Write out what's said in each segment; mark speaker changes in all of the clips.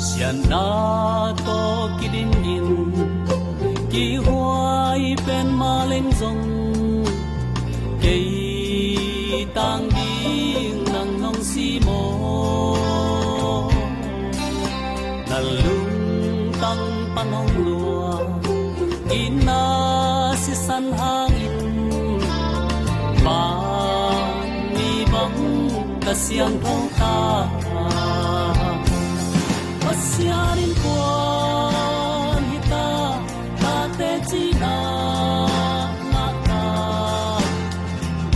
Speaker 1: Sian na to kidin in ki huai pen maleng zong kei tang ding nang nong si mo nalung tang panong lua ina si san hangin ba mi bang kasiang thong ta pasiarin kuan hita tate china ngata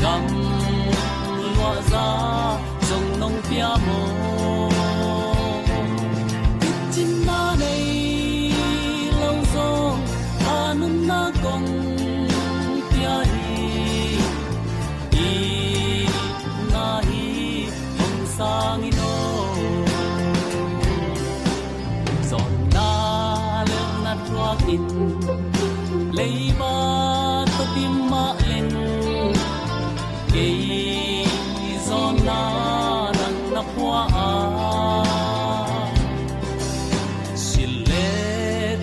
Speaker 1: gam lua za jong nong pia mo chin na nei lâu zong anun na kong pia hi na hi hong sang ino in lấy ba to tim ma lên kei gió na nang na qua sile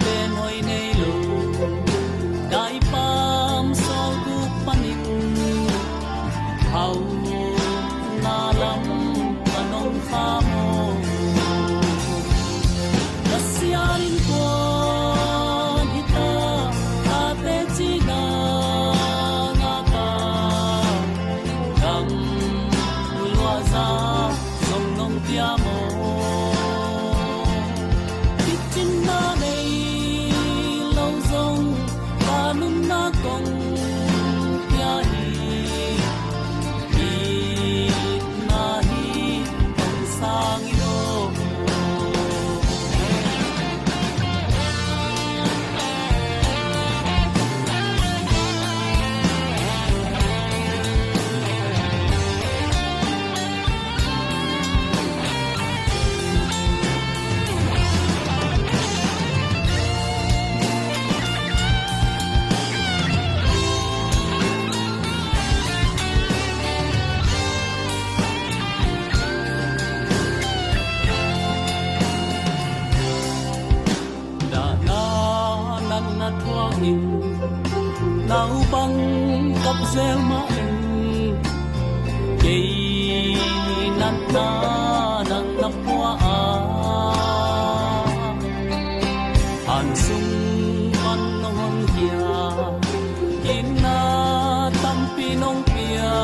Speaker 1: ten hoi nei lo dai pam sol gu panin hau na lam panong kha mo nasiarin ko nau bang kap zel ma kei nan na nang na pua an sung man nong kia kin na tam pi nong pia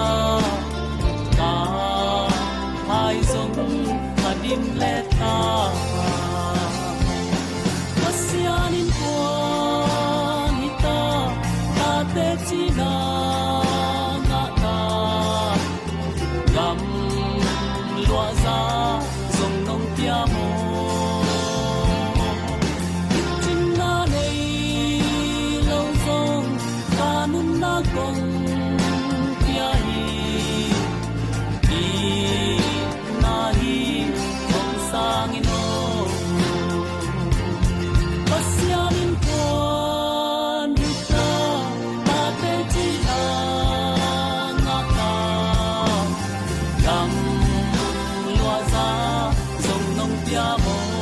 Speaker 1: ta hai song adin le ta pasianin ko te china ngata gam lua za zong nong tia mo chin na nei lâu zong kanun na kong tia hi na hi kong sang ino pasianin ko amo